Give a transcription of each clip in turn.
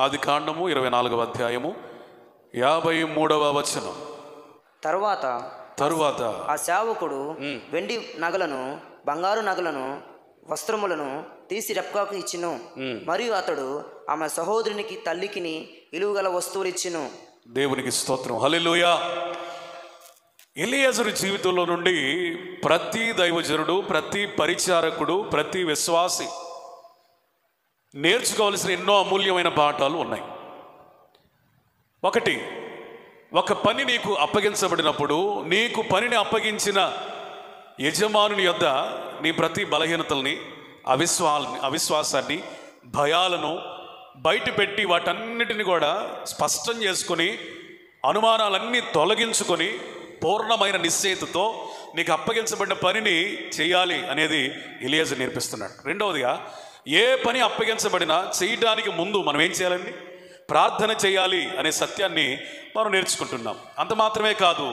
ఆది కాండము 24వ అధ్యాయము 53వ వచనం. తరువాత ఆ సేవకుడు వెండి నగలను, బంగారు నగలను, వస్త్రములను తీసి రెబ్కాకు ఇచ్చెను. మరియు అతడు ఆమె సహోదరునికి తల్లికిని విలువగల వస్తువులు ఇచ్చెను. దేవునికి స్తోత్రం. హల్లెలూయా. ఎలియాజరు జీవితంలో నుండి ప్రతి దైవజనుడు, ప్రతి పరిచారకుడు, ప్రతి విశ్వాసి నేర్చుకోవాల్సిన ఎన్నో అమూల్యమైన పాఠాలు ఉన్నాయి. ఒకటి, ఒక పని నీకు అప్పగించబడినప్పుడు నీకు పనిని అప్పగించిన యజమానుని యొద్ద నీ ప్రతి బలహీనతల్ని, అవిశ్వాసాన్ని, భయాలను బయట పెట్టి వాటన్నిటిని కూడా స్పష్టం చేసుకొని అనుమానాలన్నీ తొలగించుకొని పూర్ణమైన నిశ్చయితతో నీకు అప్పగించబడిన పనిని చేయాలి అనేది ఎలియాజరు నేర్పిస్తున్నాడు. రెండవదిగా, ఏ పని అప్పగించబడినా చేయడానికి ముందు మనం ఏం చేయాలండి? ప్రార్థన చేయాలి అనే సత్యాన్ని మనం నేర్చుకుంటున్నాం. అంత మాత్రమే కాదు,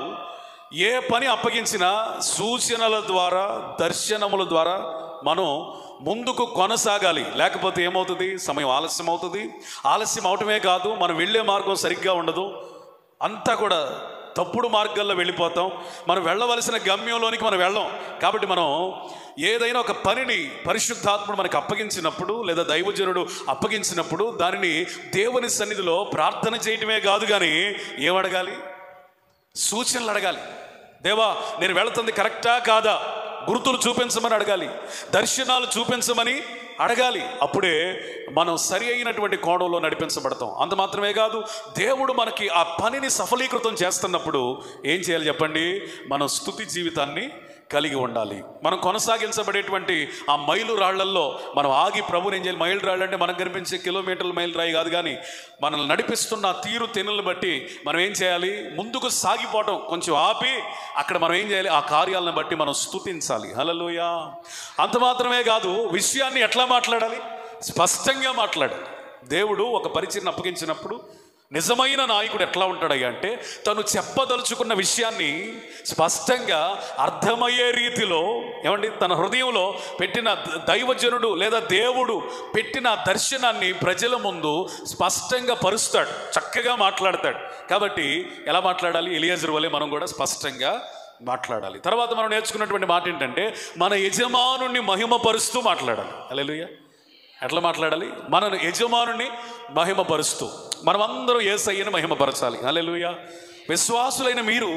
ఏ పని అప్పగించినా సూచనల ద్వారా, దర్శనముల ద్వారా మనం ముందుకు కొనసాగాలి. లేకపోతే ఏమవుతుంది? సమయం ఆలస్యం అవుతుంది. ఆలస్యం అవటమే కాదు, మనం వెళ్ళే మార్గం సరిగ్గా ఉండదు. అంతా కూడా తప్పుడు మార్గాల్లో వెళ్ళిపోతాం. మనం వెళ్ళవలసిన గమ్యంలోనికి మనం వెళ్ళాం. కాబట్టి మనం ఏదైనా ఒక పనిని పరిశుద్ధాత్ముడు మనకు అప్పగించినప్పుడు, లేదా దైవజనుడు అప్పగించినప్పుడు దానిని దేవుని సన్నిధిలో ప్రార్థన చేయటమే కాదు, కానీ ఏమడగాలి? సూచనలు అడగాలి. దేవా, నేను వెళుతుంది కరెక్టా కాదా? గుర్తులు చూపించమని అడగాలి, దర్శనాలు చూపించమని అడగాలి. అప్పుడే మనం సరి అయినటువంటి కోణంలో నడిపించబడతాం. అంత మాత్రమే కాదు, దేవుడు మనకి ఆ పనిని సఫలీకృతం చేస్తున్నప్పుడు ఏం చేయాలి చెప్పండి? మనం స్తుతి జీవితాన్ని కలిగి ఉండాలి. మనం కొనసాగించబడేటువంటి ఆ మైలు రాళ్లల్లో మనం ఆగి ప్రభుని ఏం చేయాలి? మైలు రాళ్ళు అంటే మనకు కనిపించే కిలోమీటర్ల మైలు రాయి కాదు, కానీ మనల్ని నడిపిస్తున్న తీరు తెన్నులను బట్టి మనం ఏం చేయాలి? ముందుకు సాగిపోవటం కొంచెం ఆపి అక్కడ మనం ఏం చేయాలి? ఆ కార్యాలను బట్టి మనం స్తుతించాలి. హల్లెలూయా. అంత మాత్రమే కాదు, విషయాన్ని ఎట్లా మాట్లాడాలి? స్పష్టంగా మాట్లాడాలి. దేవుడు ఒక పరిచయను అప్పగించినప్పుడు నిజమైన నాయకుడు ఎట్లా ఉంటాడయ్యా అంటే, తను చెప్పదలుచుకున్న విషయాన్ని స్పష్టంగా అర్థమయ్యే రీతిలో, ఏమండి, తన హృదయంలో పెట్టిన దైవజనుడు లేదా దేవుడు పెట్టిన దర్శనాన్ని ప్రజల ముందు స్పష్టంగా పరుస్తాడు, చక్కగా మాట్లాడతాడు. కాబట్టి ఎలా మాట్లాడాలి? ఎలియాజరు వలె మనం కూడా స్పష్టంగా మాట్లాడాలి. తర్వాత మనం నేర్చుకున్నటువంటి మాట ఏంటంటే, మన యజమానుని మహిమపరుస్తూ మాట్లాడాలి. హల్లెలూయా. ఎట్లా మాట్లాడాలి? మన యజమానుని మహిమపరుస్తూ. మనమందరం యేసయ్యను మహిమపరచాలి. హల్లెలూయా. విశ్వాసులైన మీరు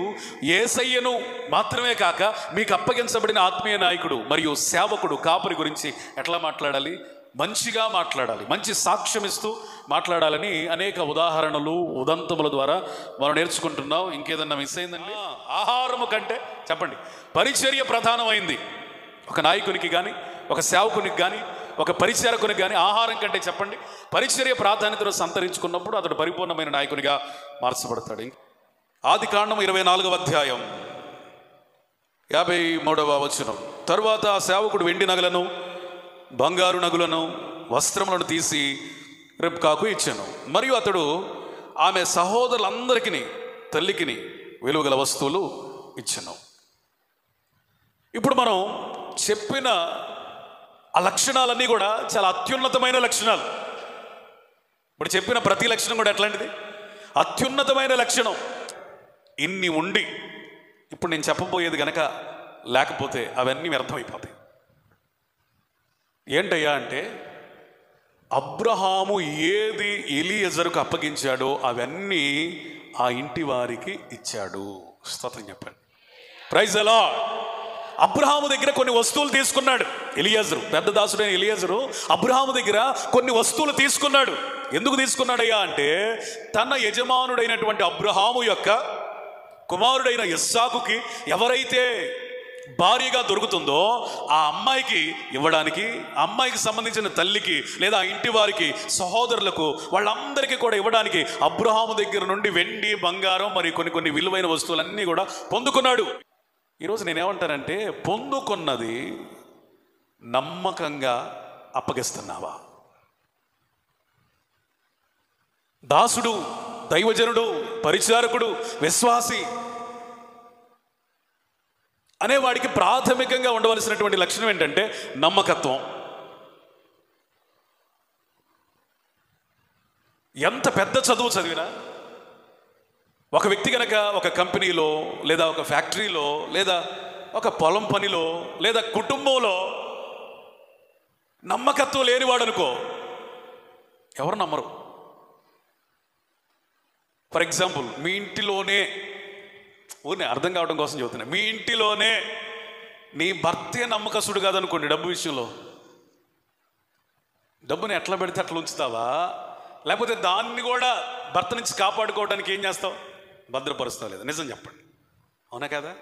యేసయ్యను మాత్రమే కాక మీకు అప్పగించబడిన ఆత్మీయ నాయకుడు మరియు సేవకుడు, కాపరి గురించి ఎట్లా మాట్లాడాలి? మంచిగా మాట్లాడాలి, మంచి సాక్ష్యం ఇస్తూ మాట్లాడాలని అనేక ఉదాహరణలు, ఉదంతముల ద్వారా మనం నేర్చుకుంటున్నాం. ఇంకేదన్నా మిస్ అయిందండి? ఆహారము కంటే చెప్పండి, పరిచర్య ప్రధానమైంది. ఒక నాయకునికి కానీ, ఒక సేవకునికి కానీ, ఒక పరిచారకునికి కానీ ఆహారం కంటే చెప్పండి పరిచర్య ప్రాధాన్యతను సంతరించుకున్నప్పుడు అతడు పరిపూర్ణమైన నాయకునిగా మార్చబడతాడు. ఆది కాండము 24వ అధ్యాయం 53వ వచనం. తరువాత ఆ సేవకుడు వెండి నగలను, బంగారు నగులను, వస్త్రములను తీసి రెబ్కాకు ఇచ్చాను. మరియు అతడు ఆమె సహోదరులందరికీ తల్లికిని విలువగల వస్తువులు ఇచ్చాను. ఇప్పుడు మనం చెప్పిన ఆ లక్షణాలన్నీ కూడా చాలా అత్యున్నతమైన లక్షణాలు. ఇప్పుడు చెప్పిన ప్రతి లక్షణం కూడా ఎట్లాంటిది? అత్యున్నతమైన లక్షణం. ఇన్ని ఉండి ఇప్పుడు నేను చెప్పబోయేది గనక లేకపోతే అవన్నీ వ్యర్థమైపోతాయి. ఏంటయ్యా అంటే, అబ్రహాము ఏది ఎలియజరుకు అప్పగించాడో అవన్నీ ఆ ఇంటి వారికి ఇచ్చాడు. స్తోత్రం చెప్పండి. Praise the lord. అబ్రహాము దగ్గర కొన్ని వస్తువులు తీసుకున్నాడు ఎలియాజరు. పెద్ద దాసుడైన ఎలియాజరు అబ్రహాము దగ్గర కొన్ని వస్తువులు తీసుకున్నాడు. ఎందుకు తీసుకున్నాడయ్యా అంటే, తన యజమానుడైనటువంటి అబ్రహాము యొక్క కుమారుడైన ఇస్సాకుకి ఎవరైతే భార్యగా దొరుకుతుందో ఆ అమ్మాయికి ఇవ్వడానికి, ఆ అమ్మాయికి సంబంధించిన తల్లికి లేదా ఆ ఇంటి వారికి, సహోదరులకు, వాళ్ళందరికీ కూడా ఇవ్వడానికి అబ్రహాము దగ్గర నుండి వెండి, బంగారం మరి కొన్ని విలువైన వస్తువులన్నీ కూడా పొందుకున్నాడు. ఈరోజు నేనేమంటానంటే, పొందుకున్నది నమ్మకంగా అప్పగిస్తున్నావా? దాసుడు, దైవజనుడు, పరిచారకుడు, విశ్వాసి అనేవాడికి ప్రాథమికంగా ఉండవలసినటువంటి లక్షణం ఏంటంటే నమ్మకత్వం. ఎంత పెద్ద చదువు చదివినా ఒక వ్యక్తి కనుక ఒక కంపెనీలో లేదా ఒక ఫ్యాక్టరీలో లేదా ఒక పొలం పనిలో లేదా కుటుంబంలో నమ్మకత్వం లేనివాడు అనుకో, ఎవరు నమ్మరు. ఫర్ ఎగ్జాంపుల్, మీ ఇంటిలోనే, ఊరినే అర్థం కావడం కోసం చెబుతున్నా, మీ ఇంటిలోనే నీ భర్తే నమ్మకస్తుడు కాదనుకోండి, డబ్బు విషయంలో, డబ్బుని ఎట్లా పెడితే అట్లా ఉంచుతావా? లేకపోతే దాన్ని కూడా భర్త నుంచి కాపాడుకోవడానికి ఏం చేస్తావు? భద్రపరుస్తావు లేదా? నిజం చెప్పండి, అవునా కదా?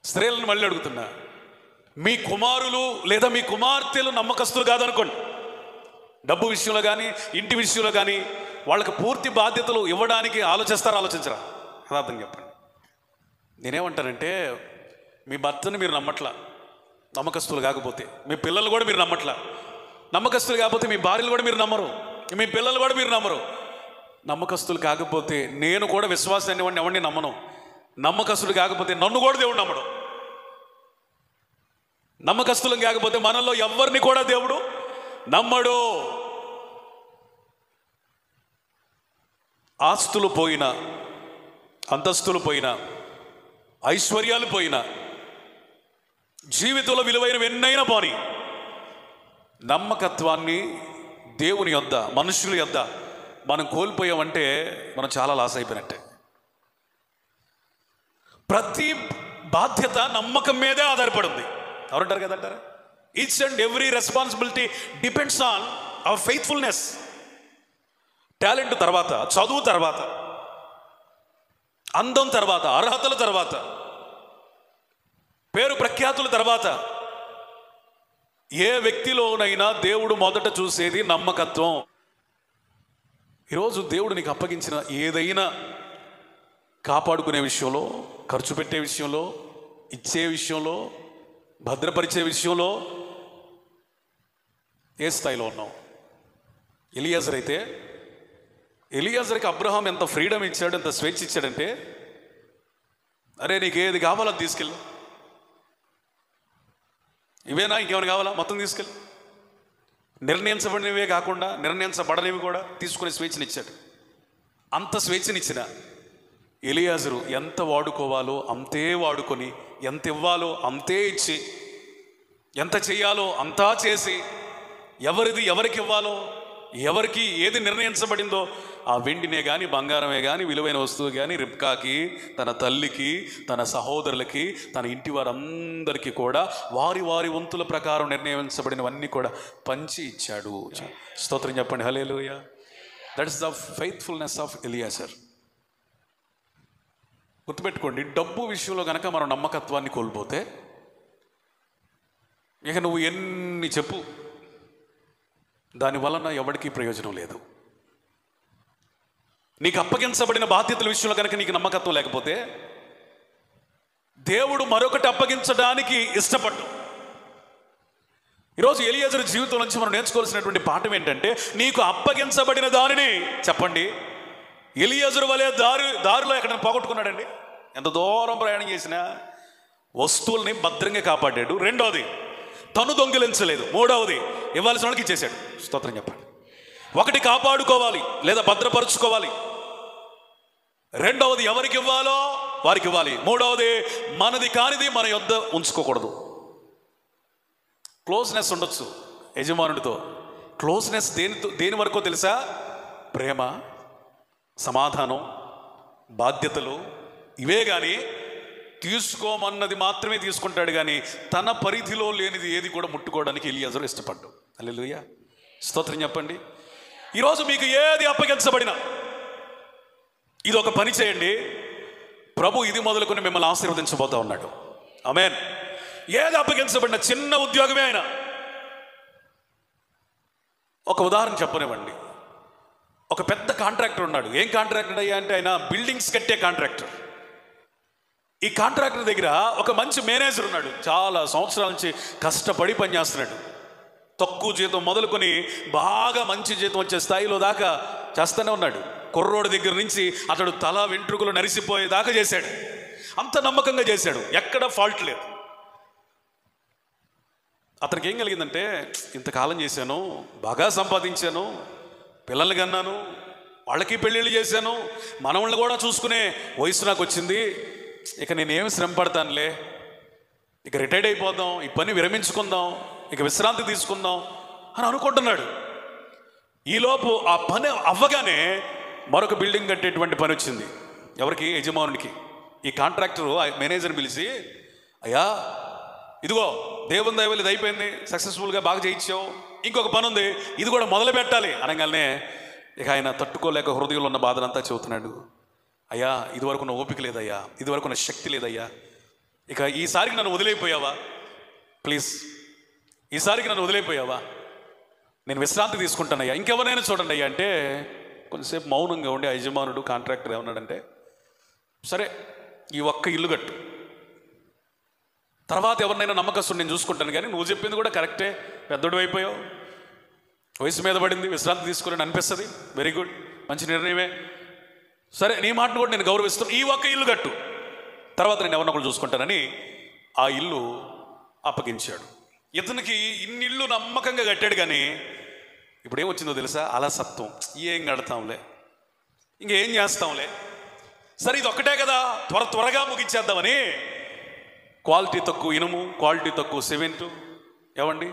స్త్రీలను మళ్ళీ అడుగుతున్నా, మీ కుమారులు లేదా మీ కుమార్తెలు నమ్మకస్తులు కాదనుకోండి, డబ్బు విషయంలో కానీ ఇంటి విషయంలో కానీ వాళ్ళకి పూర్తి బాధ్యతలు ఇవ్వడానికి ఆలోచిస్తారా, ఆలోచించరా? యథార్థం చెప్పండి. నేనేమంటానంటే, మీ భర్తని మీరు నమ్మట్లా, నమ్మకస్తులు కాకపోతే మీ పిల్లలు కూడా మీరు నమ్మట్లా, నమ్మకస్తులు కాకపోతే మీ భార్యలు కూడా మీరు నమ్మరు, మీ పిల్లలు కూడా మీరు నమ్మరు. నమ్మకస్తులు కాకపోతే నేను కూడా విశ్వాసాన్ని ఎవరిని నమ్మను. నమ్మకస్తులు కాకపోతే నన్ను కూడా దేవుడు నమ్మడు. నమ్మకస్తులు కాకపోతే మనలో ఎవరిని కూడా దేవుడు నమ్మడు. ఆస్తులు పోయినా, అంతస్తులు పోయినా, ఐశ్వర్యాలు పోయినా, జీవితంలో విలువైనవి ఎన్నైనా పోని, నమ్మకత్వాన్ని దేవుని యొద్ద, మనుషుల యొద్ద మనం కోల్పోయామంటే మనం చాలా లాస్ అయిపోయినట్టే. ప్రతి బాధ్యత నమ్మకం మీదే ఆధారపడింది. ఎవరంటారు కదంటారా? Each and every responsibility depends on our faithfulness. Talent తర్వాత, చదువు తర్వాత, అందం తర్వాత, అర్హతల తర్వాత, పేరు ప్రఖ్యాతుల తర్వాత, ఏ వ్యక్తిలోనైనా దేవుడు మొదట చూసేది నమ్మకత్వం. ఈరోజు దేవుడు నీకు అప్పగించిన ఏదైనా కాపాడుకునే విషయంలో, ఖర్చు పెట్టే విషయంలో, ఇచ్చే విషయంలో, భద్రపరిచే విషయంలో ఏ స్థాయిలో ఉన్నావు? ఎలియాజర్ అయితే, ఎలియాజర్కి అబ్రహాం ఎంత ఫ్రీడమ్ ఇచ్చాడు, ఎంత స్వేచ్ఛ ఇచ్చాడంటే, అరే నీకు ఏది కావాలో అది తీసుకెళ్ళు, ఇవేనా ఇంకేమైనా కావాలా మొత్తం తీసుకెళ్ళి, నిర్ణయించబడినవే కాకుండా నిర్ణయించబడనివి కూడా తీసుకునే స్వేచ్ఛనిచ్చాడు. అంత స్వేచ్ఛనిచ్చిన ఎలియాజరు ఎంత వాడుకోవాలో అంతే వాడుకొని, ఎంత ఇవ్వాలో అంతే ఇచ్చి, ఎంత చేయాలో అంతా చేసి, ఎవరిది ఎవరికి ఇవ్వాలో, ఎవరికి ఏది నిర్ణయించబడిందో ఆ వెండినే కానీ బంగారమే కానీ విలువైన వస్తువు కానీ రిబ్కాకి, తన తల్లికి, తన సహోదరులకి, తన ఇంటి వారందరికీ కూడా వారి వారి వంతుల ప్రకారం నిర్ణయించబడినవన్నీ కూడా పంచి ఇచ్చాడు. స్తోత్రం చెప్పండి, hallelujah. That is the faithfulness of Eliezer. గుర్తుపెట్టుకోండి, డబ్బు విషయంలో కనుక మనం నమ్మకత్వాన్ని కోల్పోతే ఇక నువ్వు ఎన్ని చెప్పు, దాని వలన ఎవరికీ ప్రయోజనం లేదు. నీకు అప్పగించబడిన బాధ్యతల విషయంలో కనుక నీకు నమ్మకత్వం లేకపోతే దేవుడు మరొకటి అప్పగించడానికి ఇష్టపడ్డు. ఈరోజు ఎలియాజరు జీవితం నుంచి మనం నేర్చుకోవాల్సినటువంటి పాఠం ఏంటంటే, నీకు అప్పగించబడిన దానిని, చెప్పండి, ఎలియాజరు వలె దారిలో ఎక్కడైనా పోగొట్టుకున్నాడండి? ఎంత దూరం ప్రయాణం చేసినా వస్తువుల్ని భద్రంగా కాపాడాడు. రెండవది, తను దొంగిలించలేదు. మూడవది, ఇవ్వాల్సిన వాళ్ళకి ఇచ్చేశాడు. స్తోత్రం చెప్పండి. ఒకటి కాపాడుకోవాలి లేదా భద్రపరుచుకోవాలి, రెండవది ఎవరికి ఇవ్వాలో వారికి ఇవ్వాలి, మూడవది మనది కానిది మన యొద్ద ఉంచుకోకూడదు. క్లోజ్నెస్ ఉండొచ్చు యజమానుడితో. క్లోజ్నెస్ దేని వరకో తెలుసా? ప్రేమ, సమాధానం, బాధ్యతలు, ఇవే కానీ తీసుకోమన్నది మాత్రమే తీసుకుంటాడు. కానీ తన పరిధిలో లేనిది ఏది కూడా ముట్టుకోవడానికి ఎలియాజరు ఇష్టపడ్డు. హల్లెలూయా, స్తోత్రం చెప్పండి. ఈరోజు మీకు ఏది అప్పగించబడినా ఇది ఒక పని చేయండి, ప్రభు ఇది మొదలుకొని మిమ్మల్ని ఆశీర్వదించబోతా ఉన్నాడు. ఆమేన్. ఏది అప్పగించబడిన చిన్న ఉద్యోగమే అయినా, ఒక ఉదాహరణ చెప్పనివ్వండి. ఒక పెద్ద కాంట్రాక్టర్ ఉన్నాడు. ఏం కాంట్రాక్టర్ అయ్యా అంటే, ఆయన బిల్డింగ్స్ కట్టే కాంట్రాక్టర్. ఈ కాంట్రాక్టర్ దగ్గర ఒక మంచి మేనేజర్ ఉన్నాడు. చాలా సంవత్సరాల నుంచి కష్టపడి పనిచేస్తున్నాడు. తక్కువ జీతం మొదలుకొని బాగా మంచి జీతం వచ్చే స్థాయిలో దాకా చేస్తూనే ఉన్నాడు. కుర్రోడి దగ్గర నుంచి అతడు తల వెంట్రుకలు నరిసిపోయేదాకా చేశాడు. అంత నమ్మకంగా చేశాడు, ఎక్కడ ఫాల్ట్ లేదు. అతనికి ఏం కలిగిందంటే, ఇంతకాలం చేశాను, బాగా సంపాదించాను, పిల్లల్ని కన్నాను, వాళ్ళకి పెళ్ళిళ్ళు చేశాను, మనవాళ్ళని కూడా చూసుకునే వయసు నాకు వచ్చింది, ఇక నేనేమి శ్రమ పడతానులే, ఇక రిటైర్డ్ అయిపోదాం, ఈ పని విరమించుకుందాం, ఇక విశ్రాంతి తీసుకుందాం అని అనుకుంటున్నాడు. ఈలోపు ఆ పని అవ్వగానే మరొక బిల్డింగ్ కట్టేటువంటి పని వచ్చింది. ఎవరికి? యజమానునికి. ఈ కాంట్రాక్టరు ఆ మేనేజర్ని పిలిచి, అయ్యా ఇదిగో దేవుని దయ వల్ల ఇది అయిపోయింది, సక్సెస్ఫుల్గా బాగా చేయించావు, ఇంకొక పని ఉంది, ఇది కూడా మొదలు పెట్టాలి అనగానే ఇక ఆయన తట్టుకోలేక హృదయంలో ఉన్న బాధనంతా చెబుతున్నాడు. అయ్యా ఇదివరకు నా ఓపిక లేదయ్యా, ఇదివరకు నా శక్తి లేదయ్యా, ఇక ఈసారికి నన్ను వదిలేపోయావా, ప్లీజ్ ఈసారికి నన్ను వదిలేపోయావా, నేను విశ్రాంతి తీసుకుంటానయ్యా, ఇంకెవరైనా చూడండి అయ్యా అంటే కొంచెంసేపు మౌనంగా ఉండి ఆ యజమానుడు కాంట్రాక్టర్ ఏమన్నాడంటే, సరే ఈ ఒక్క ఇల్లు కట్టు, తర్వాత ఎవరినైనా నమ్మకస్తుడు నేను చూసుకుంటాను, కానీ నువ్వు చెప్పింది కూడా కరెక్టే, పెద్దోడు అయిపోయావు, వయసు మీద పడింది, విశ్రాంతి తీసుకుని అనిపిస్తుంది, వెరీ గుడ్, మంచి నిర్ణయమే, సరే నీ మాటను కూడా నేను గౌరవిస్తాను, ఈ ఒక్క ఇల్లు కట్టు, తర్వాత నేను ఎవరినొకరు చూసుకుంటానని ఆ ఇల్లు అప్పగించాడు. ఇతనికి ఇన్ని ఇల్లు నమ్మకంగా కట్టాడు, కానీ ఇప్పుడు ఏమొచ్చిందో తెలుసా? అలసత్వం. ఏం కడతాంలే, ఇంకేం చేస్తాంలే, సరే ఇది ఒక్కటే కదా, త్వరగా ముగించేద్దామని క్వాలిటీ తక్కువ ఇనుము, క్వాలిటీ తక్కువ సిమెంటు, ఏమండి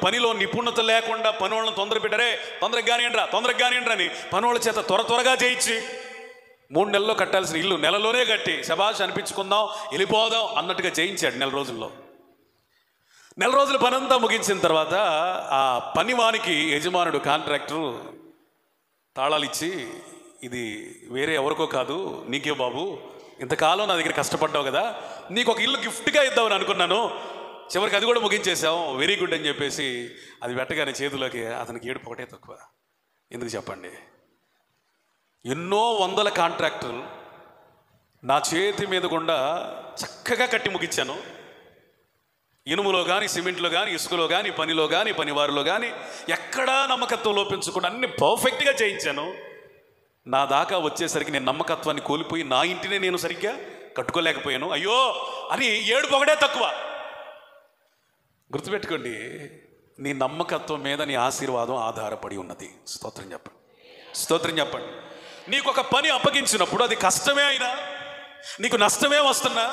పనిలో నిపుణత లేకుండా పని వాళ్ళని తొందర పెట్టారే, తొందరగా కానివ్వండి అని పని వాళ్ళ చేత త్వరగా చేయించి 3 నెలల్లో కట్టాల్సిన ఇల్లు నెలలోనే కట్టి శబాష్ అనిపించుకుందాం, వెళ్ళిపోదాం అన్నట్టుగా చేయించాడు. 4 రోజుల్లో 4 రోజుల పనంతా ముగించిన తర్వాత ఆ పనివానికి యజమానుడు కాంట్రాక్టరు తాళాలు ఇచ్చి, ఇది వేరే ఎవరికో కాదు, నీకే బాబు, ఇంతకాలం నా దగ్గర కష్టపడ్డావు కదా, నీకు ఒక ఇల్లు గిఫ్ట్గా ఇద్దామని అనుకున్నాను, చివరికి అది కూడా ముగించేసాం, వెరీ గుడ్ అని చెప్పేసి అది పెట్టగానే చేతిలోకి అతనికి ఏడుపు ఒకటే తక్కువ. ఎందుకు చెప్పండి? ఎన్నో వందల కాంట్రాక్టర్లు నా చేతి మీద గుండా చక్కగా కట్టి ముగించాను, ఇనుములో కానీ, సిమెంట్లో కానీ, ఇసుకలో కానీ, పనిలో కానీ, పనివారిలో కానీ ఎక్కడా నమ్మకత్వం లోపించకుండా అన్ని పర్ఫెక్ట్గా చేయించాను. నా దాకా వచ్చేసరికి నేను నమ్మకత్వాన్ని కోల్పోయి నా ఇంటినే నేను సరిగ్గా కట్టుకోలేకపోయాను, అయ్యో అని ఏడుపు ఒకటే తక్కువ. గుర్తుపెట్టుకోండి, నీ నమ్మకత్వం మీద నీ ఆశీర్వాదం ఆధారపడి ఉన్నది. స్తోత్రం చెప్పండి, స్తోత్రం చెప్పండి. నీకు ఒక పని అప్పగించినప్పుడు అది కష్టమే అయినా, నీకు నష్టమే వస్తున్నా,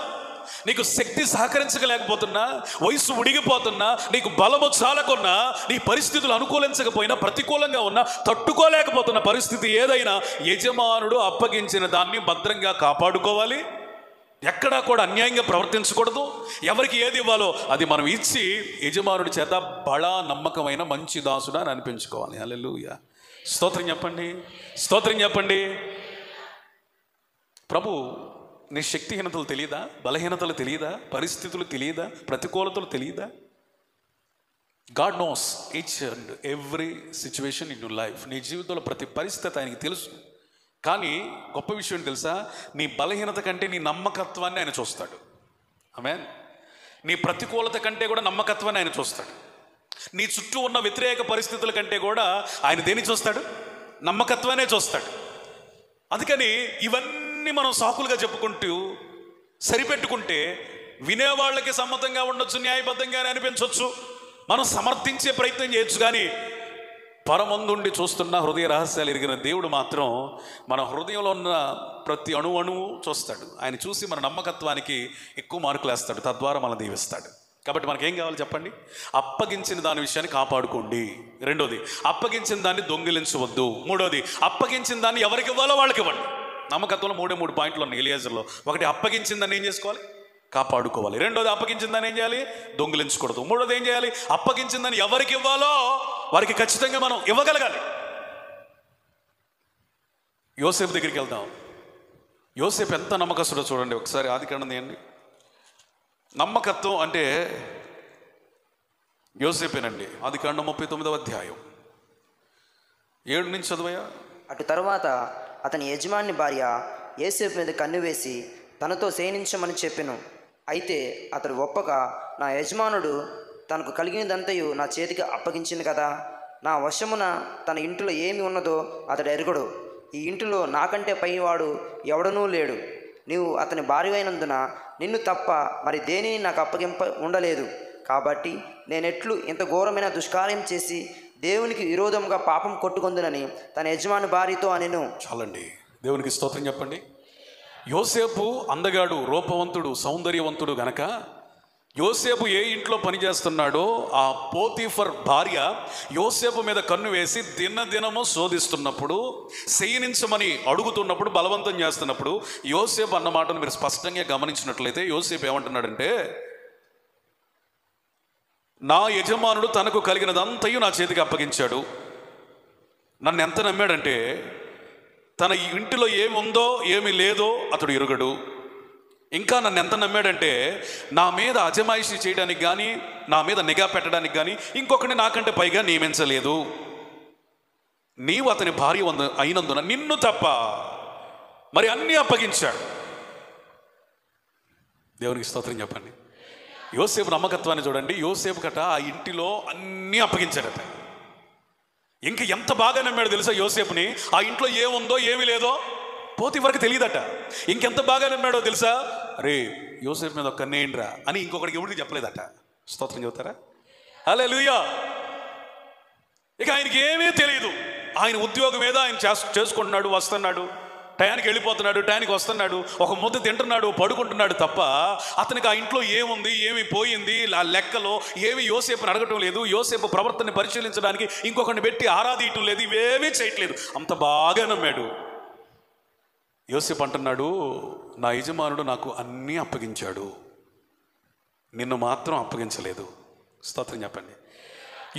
నీకు శక్తి సహకరించలేకపోతున్నా, వయసు ఉడిగిపోతున్నా, నీకు బలము చాలకున్నా, నీ పరిస్థితులు అనుకూలించకపోయినా, ప్రతికూలంగా ఉన్నా, తట్టుకోలేకపోతున్న పరిస్థితి ఏదైనా యజమానుడు అప్పగించిన దాన్ని భద్రంగా కాపాడుకోవాలి. ఎక్కడా కూడా అన్యాయంగా ప్రవర్తించకూడదు. ఎవరికి ఏది ఇవ్వాలో అది మనం ఇచ్చి యజమానుడి చేత బడా నమ్మకమైన మంచి దాసుడా అని అనిపించుకోవాలి. హల్లెలూయా, స్తోత్రం చెప్పండి, స్తోత్రం చెప్పండి. ప్రభు నీ శక్తిహీనతలు తెలియదా, బలహీనతలు తెలియదా, పరిస్థితులు తెలియదా, ప్రతికూలతలు తెలియదా? God knows each and every situation in your life. నీ జీవితంలో ప్రతి పరిస్థితి ఆయనకి తెలుసు. కానీ గొప్ప విషయం తెలుసా, నీ బలహీనత కంటే నీ నమ్మకత్వాన్ని ఆయన చూస్తాడు. ఆమేన్. నీ ప్రతికూలత కంటే కూడా నమ్మకత్వాన్ని ఆయన చూస్తాడు. నీ చుట్టూ ఉన్న వ్యతిరేక పరిస్థితుల కంటే కూడా ఆయన దేన్ని చూస్తాడు? నమ్మకత్వాన్ని చూస్తాడు. అందుకని ఇవన్నీ మనం సాకులుగా చెప్పుకుంటూ సరిపెట్టుకుంటే వినేవాళ్ళకి సమ్మతంగా ఉండొచ్చు, న్యాయబద్ధంగానే అనిపించవచ్చు, మనం సమర్థించే ప్రయత్నం చేయొచ్చు. కానీ పరమందుండి చూస్తున్న హృదయ రహస్యాలు ఎరిగిన దేవుడు మాత్రం మన హృదయంలో ఉన్న ప్రతి అణువు చూస్తాడు. ఆయన చూసి మన నమ్మకత్వానికి ఎక్కువ మార్కులు వేస్తాడు, తద్వారా మనం దీవిస్తాడు. కాబట్టి మనకేం కావాలి చెప్పండి? అప్పగించిన దాని విషయాన్ని కాపాడుకోండి. రెండోది, అప్పగించిన దాన్ని దొంగిలించవద్దు. మూడోది, అప్పగించిన దాన్ని ఎవరికి ఇవ్వాలో వాళ్ళకి ఇవ్వండి. నమ్మకత్వంలో 3 పాయింట్లు ఉన్నాయి ఎలియాజర్లో. ఒకటి, అప్పగించిన దాన్ని ఏం చేసుకోవాలి? కాపాడుకోవాలి. రెండోది, అప్పగించిన దాన్ని ఏం చేయాలి? దొంగిలించకూడదు. మూడోది ఏం చేయాలి? అప్పగించిన దాన్ని ఎవరికి ఇవ్వాలో వారికి ఖచ్చితంగా మనం ఇవ్వగలగాలి. యోసేపు దగ్గరికి వెళ్దాం. యోసేపు ఎంత నమ్మకస్తుడో చూడండి ఒకసారి. ఆదికాండం తీయండి. నమ్మకత్వం అంటే యోసేపేనండి. ఆదికాండం 39వ అధ్యాయం 7 నుంచి చదువయ్యా. అటు తరువాత అతని యజమాని భార్య యోసేపు మీద కన్ను వేసి తనతో శయనించమని చెప్పెను. అయితే అతడు ఒప్పక, నా యజమానుడు తనకు కలిగినదంతయు నా చేతికి అప్పగించింది కదా, నా వశమున తన ఇంటిలో ఏమి ఉన్నదో అతడు ఎరుగడు. ఈ ఇంటిలో నాకంటే పైవాడు ఎవడనూ లేడు. నీవు అతని భార్య అయినందున నిన్ను తప్ప మరి దేనిని నాకు అప్పగింప ఉండలేదు. కాబట్టి నేనెట్లు ఇంత ఘోరమైన దుష్కార్యం చేసి దేవునికి విరోధంగా పాపం కొట్టుకొందునని తన యజమాని భార్యతో అనెను. చాలండి, దేవునికి స్తోత్రం చెప్పండి. యోసేపు అందగాడు, రూపవంతుడు, సౌందర్యవంతుడు గనక యోసేపు ఏ ఇంట్లో పనిచేస్తున్నాడో ఆ పోతీఫర్ భార్య యోసేపు మీద కన్ను వేసి దినదినము శోధిస్తున్నప్పుడు, శయనించమని అడుగుతున్నప్పుడు, బలవంతం చేస్తున్నప్పుడు యోసేపు అన్న మాటను మీరు స్పష్టంగా గమనించినట్లయితే యోసేపు ఏమంటున్నాడంటే, నా యజమానుడు తనకు కలిగినదంతయు నా చేతికి అప్పగించాడు. నన్ను ఎంత నమ్మాడంటే తన ఇంటిలో ఏముందో ఏమి లేదో అతడు ఎరుగడు. ఇంకా నన్ను ఎంత నమ్మాడంటే నా మీద అజమాయిషీ చేయడానికి కానీ, నా మీద నిఘా పెట్టడానికి కానీ ఇంకొకరిని నాకంటే పైగా నియమించలేదు. నీవు అతని భార్య అయినందున నిన్ను తప్ప మరి అన్నీ అప్పగించాడు. దేవునికి స్తోత్రం చెప్పండి. యోసేపు నమ్మకత్వాన్ని చూడండి. యోసేపు కట ఆ ఇంటిలో అన్నీ అప్పగించాడట. ఇంక ఎంత బాగా నమ్మాడు తెలుసా యోసేపుని? ఆ ఇంట్లో ఏముందో ఏమి లేదో పోతీఫర్కి తెలియదట. ఇంకెంత బాగా నమ్మాడో తెలుసా? అరే యోసేపు మీద ఒక్క నేండ్రా అని ఇంకొకరికి ఎవరికి చెప్పలేదట. స్తోత్రం చెబుతారా? హల్లెలూయా. ఇక ఆయనకి ఏమీ తెలియదు. ఆయన ఉద్యోగం మీద ఆయన చేసుకుంటున్నాడు, వస్తున్నాడు, టయానికి వెళ్ళిపోతున్నాడు, టయానికి వస్తున్నాడు, ఒక ముద్ద తింటున్నాడు, పడుకుంటున్నాడు తప్ప అతనికి ఆ ఇంట్లో ఏముంది, ఏమి పోయింది, ఆ లెక్కలో ఏమి యోసేపుని అడగటం లేదు. యోసేపు ప్రవర్తనని పరిశీలించడానికి ఇంకొకరిని పెట్టి ఆరాధించడం లేదు. ఇవేమీ చేయట్లేదు. అంత బాగా నమ్మాడు. యోసేపు అంటున్నాడు, నా యజమానుడు నాకు అన్నీ అప్పగించాడు, నిన్ను మాత్రం అప్పగించలేదు. స్తోత్రం చెప్పండి.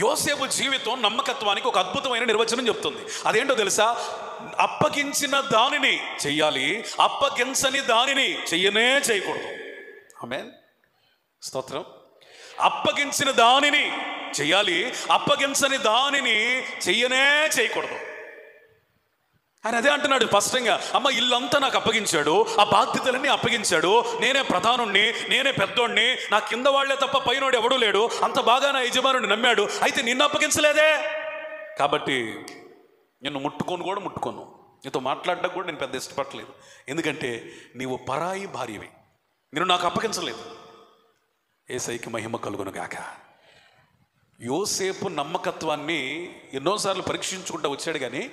యోసేపు జీవితం నమ్మకత్వానికి ఒక అద్భుతమైన నిర్వచనం చెప్తుంది. అదేంటో తెలుసా? అప్పగించిన దానిని చెయ్యాలి, అప్పగించని దానిని చెయ్యనే చేయకూడదు. ఆమేన్. స్తోత్రం. అప్పగించిన దానిని చెయ్యాలి, అప్పగించని దానిని చెయ్యనే చేయకూడదు. ఆయన అదే అంటున్నాడు స్పష్టంగా. అమ్మ ఇల్లంతా నాకు అప్పగించాడు, ఆ బాధ్యతలన్నీ అప్పగించాడు, నేనే ప్రధానుణ్ణి, నేనే పెద్దోడిని, నా కింద వాళ్లే తప్ప పైనోడు ఎవడూ లేడు, అంత బాగా నా యజమానుడిని నమ్మాడు, అయితే నిన్ను అప్పగించలేదే, కాబట్టి నిన్ను ముట్టుకోను, నీతో మాట్లాడడం కూడా నేను పెద్ద ఇష్టపడలేదు, ఎందుకంటే నీవు పరాయి భార్యవి, నేను నాకు అప్పగించలేదు. యేసయ్యకి మహిమ కలుగును గాక. యోసేపు నమ్మకత్వాన్ని ఎన్నోసార్లు పరీక్షించుకుంటూ వచ్చాడు, కానీ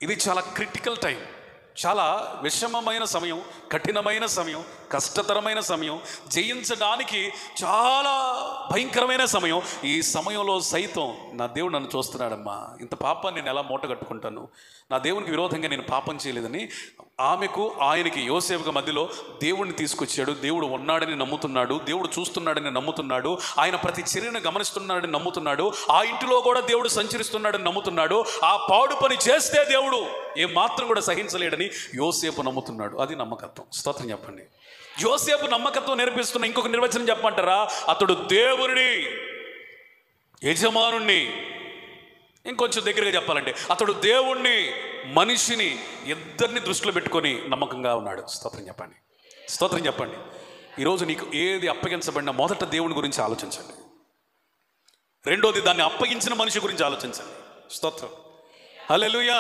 ఇది చాలా క్రిటికల్ టైం, చాలా విషమమైన సమయం, కఠినమైన సమయం, కష్టతరమైన సమయం, జయించడానికి చాలా భయంకరమైన సమయం. ఈ సమయంలో సైతం నా దేవుడు నన్ను చూస్తున్నాడమ్మా, ఇంత పాపాన్ని నేను ఎలా మూట కట్టుకుంటాను, నా దేవునికి విరోధంగా నేను పాపం చేయలేదని ఆమెకు ఆయనకి యోసేపుకి మధ్యలో దేవుడిని తీసుకొచ్చాడు. దేవుడు ఉన్నాడని నమ్ముతున్నాడు, దేవుడు చూస్తున్నాడని నమ్ముతున్నాడు, ఆయన ప్రతి చర్యను గమనిస్తున్నాడని నమ్ముతున్నాడు, ఆ ఇంటిలో కూడా దేవుడు సంచరిస్తున్నాడని నమ్ముతున్నాడు, ఆ పాడు పని చేస్తే దేవుడు ఏ మాత్రం కూడా సహించలేడని యోసేపు నమ్ముతున్నాడు. అది నమ్మకత్వం. స్తోత్రం చెప్పండి. యోసేపు నమ్మకత్వం నేర్పిస్తున్న ఇంకొక నిర్వచనం చెప్పమంటారా? అతడు దేవుని యజమానుణ్ణి, ఇంకొంచెం దగ్గరగా చెప్పాలంటే అతడు దేవుణ్ణి, మనిషిని ఇద్దరిని దృష్టిలో పెట్టుకొని నమ్మకంగా ఉన్నాడు. స్తోత్రం చెప్పండి. స్తోత్రం చెప్పండి. ఈరోజు నీకు ఏది అప్పగించబడినా మొదట దేవుని గురించి ఆలోచించండి, రెండోది దాన్ని అప్పగించిన మనిషి గురించి ఆలోచించండి. స్తోత్రం. హల్లెలూయా.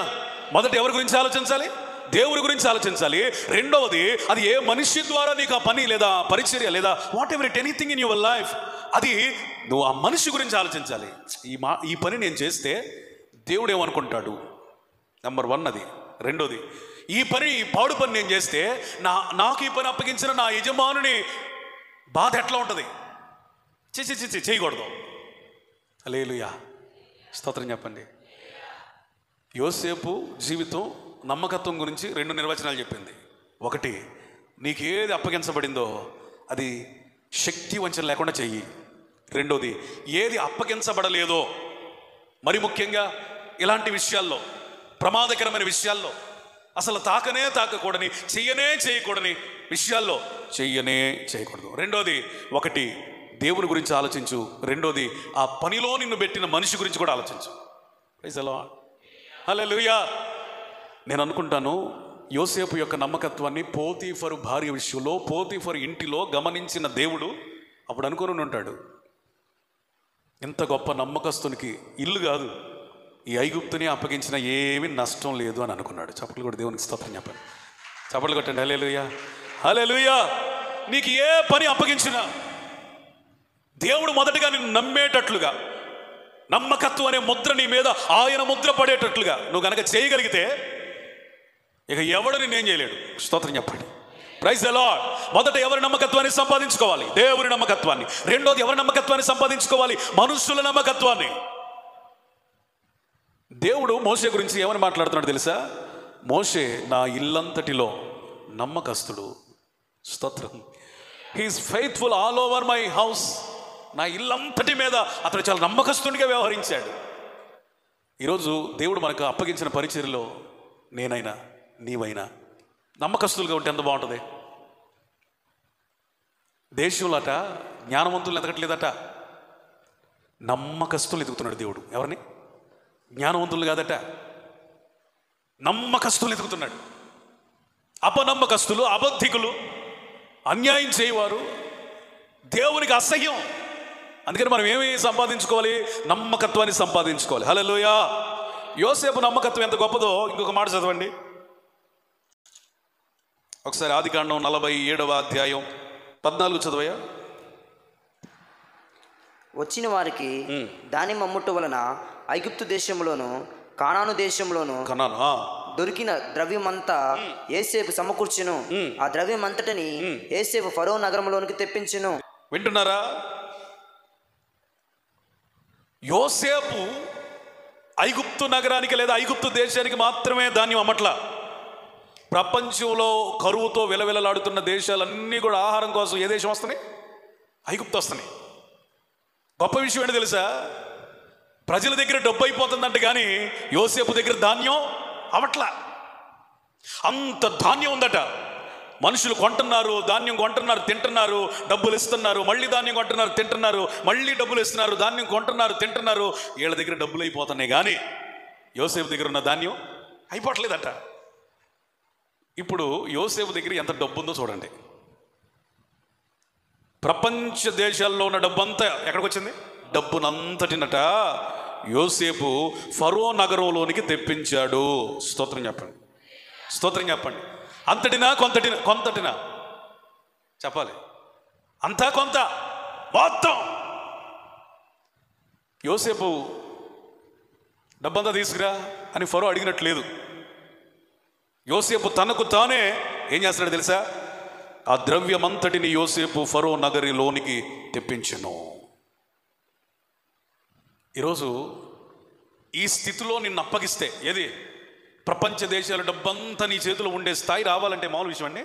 మొదట ఎవరి గురించి ఆలోచించాలి? దేవుడి గురించి ఆలోచించాలి. రెండవది, అది ఏ మనిషి ద్వారా నీకు ఆ పని లేదా పరిచర్య లేదా what ever it anything in your life, అది నువ్వు ఆ మనిషి గురించి ఆలోచించాలి. ఈ పని నేను చేస్తే దేవుడు ఏమనుకుంటాడు, నెంబర్ 1 అది. రెండోది, ఈ పాడు పని నేను చేస్తే నాకు ఈ పని అప్పగించిన నా యజమానుని బాధ ఎట్లా ఉంటుంది, చేయకూడదు. హల్లెలూయా. స్తోత్రం చెప్పండి. యోసేపు జీవితం నమ్మకత్వం గురించి 2 నిర్వచనాలు చెప్పింది. ఒకటి, నీకు ఏది అప్పగించబడిందో అది శక్తి వంచన లేకుండా చెయ్యి. రెండోది, ఏది అప్పగించబడలేదో, మరి ముఖ్యంగా ఇలాంటి విషయాల్లో, ప్రమాదకరమైన విషయాల్లో, అసలు తాకకూడని, చేయకూడని విషయాల్లో చెయ్యనే చేయకూడదు. రెండోది, ఒకటి దేవుని గురించి ఆలోచించు, రెండోది ఆ పనిలో నిన్ను పెట్టిన మనిషి గురించి కూడా ఆలోచించు. Praise the Lord. హల్లెలూయా. నేను అనుకుంటాను యోసేపు యొక్క నమ్మకత్వాన్ని పోతీఫరు భార్య విషయంలో, పోతీఫరు ఇంటిలో గమనించిన దేవుడు అప్పుడు అనుకుని ఉంటాడు, ఇంత గొప్ప నమ్మకస్తునికి ఇల్లు కాదు ఈ ఐగుప్తుని అప్పగించిన ఏమీ నష్టం లేదు అని అనుకున్నాడు. చప్పట్లు కూడా దేవునికి స్తోత్రం చెప్పండి. చప్పట్లు కొట్టండి. హల్లెలూయా. హల్లెలూయా. నీకు ఏ పని అప్పగించినా దేవుడు మొదటగా నిన్ను నమ్మేటట్లుగా, నమ్మకత్వం అనే ముద్ర నీ మీద ఆయన ముద్ర పడేటట్లుగా నువ్వు కనుక చేయగలిగితే ఇక ఎవడు నిన్నేం చేయలేడు. స్తోత్రం చెప్పండి. Praise the lord. మొదట ఎవరి నమ్మకత్వాన్ని సంపాదించుకోవాలి? దేవుని నమ్మకత్వాన్ని. రెండోది ఎవరి నమ్మకత్వాన్ని సంపాదించుకోవాలి? మనుషుల నమ్మకత్వాన్ని. దేవుడు మోషే గురించి ఏమని మాట్లాడుతున్నాడు తెలుసా? మోషే నా ఇల్లంతటిలో నమ్మకస్తుడు. స్తోత్రం. He is faithful all over my house. నా ఇల్లంతటి మీద అతడు చాలా నమ్మకస్తుడిగా వ్యవహరించాడు. ఈరోజు దేవుడు మనకు అప్పగించిన పరిచర్యలో నేనైనా నీవైనా నమ్మకస్తులుగా ఉంటే ఎంత బాగుంటుంది. దేశంలో అట జ్ఞానవంతులు ఎదగట్లేదట, నమ్మకస్తులు ఎదుగుతున్నాడు దేవుడు. ఎవరిని? జ్ఞానవంతులు కాదట, నమ్మకస్తులు ఎదుగుతున్నాడు. అపనమ్మకస్తులు, అబద్ధికులు, అన్యాయం చేయవారు దేవునికి అసహ్యం. అందుకని మనం ఏమి సంపాదించుకోవాలి? నమ్మకత్వాన్ని సంపాదించుకోవాలి. హల్లెలూయా. యోసేపు నమ్మకత్వం ఎంత గొప్పదో ఇంకొక మాట చదవండి ఒకసారి. ఆదికాండం 47వ అధ్యాయం 14 చదవయ్యా. వచ్చిన వారికి దానిమ్మ ముట్టు వలన ఐగుప్తు దేశంలోను కానాను దేశంలోను దొరికిన ద్రవ్యమంతా యోసేపు సమకూర్చెను. ఆ ద్రవ్యమంతటిని యోసేపు ఫరో నగరంలోనికి తెప్పించెను. వింటున్నారా? యోసేపు ఐగుప్తు నగరానికి లేదా ఐగుప్తు దేశానికి మాత్రమే ధాన్యం అమ్మట్ల. ప్రపంచంలో కరువుతో విలవిలలాడుతున్న దేశాలన్నీ కూడా ఆహారం కోసం ఏ దేశం వస్తున్నాయి? ఐగుప్తు వస్తున్నాయి. గొప్ప విషయం ఏంటి తెలుసా? ప్రజల దగ్గర డబ్బు అయిపోతుందంట, కానీ యోసేపు దగ్గర ధాన్యం అవట్లా. అంత ధాన్యం ఉందట. మనుషులు కొంటున్నారు, ధాన్యం కొంటున్నారు, తింటున్నారు, డబ్బులు ఇస్తున్నారు, మళ్ళీ ధాన్యం కొంటున్నారు, తింటున్నారు, మళ్ళీ డబ్బులు ఇస్తున్నారు, ధాన్యం కొంటున్నారు, తింటున్నారు. వీళ్ళ దగ్గర డబ్బులు అయిపోతున్నాయి, కానీ యోసేపు దగ్గర ఉన్న ధాన్యం అయిపోవట్లేదట. ఇప్పుడు యోసేపు దగ్గర ఎంత డబ్బు ఉందో చూడండి. ప్రపంచ దేశాల్లో ఉన్న డబ్బు అంతా ఎక్కడికి వచ్చింది? డబ్బునంతటినట యోసేపు ఫరో నగరంలోనికి తెప్పించాడు. స్తోత్రం చెప్పండి. స్తోత్రం చెప్పండి. అంతటినా కొంతటినా చెప్పాలి. అంతా కొంత మొత్తం. యోసేపు డబ్బంతా తీసుకురా అని ఫరో అడిగినట్లేదు. యోసేపు తనకు తానే ఏం చేస్తున్నాడు తెలుసా? ఆ ద్రవ్యమంతటిని యోసేపు ఫరో నగరిలోనికి తెప్పించెను. ఈరోజు ఈ స్థితిలో నిన్ను అప్పగిస్తే, ఏది ప్రపంచ దేశాల డబ్బంతా నీ చేతిలో ఉండే స్థాయి రావాలంటే మామూలు విషయం అండి.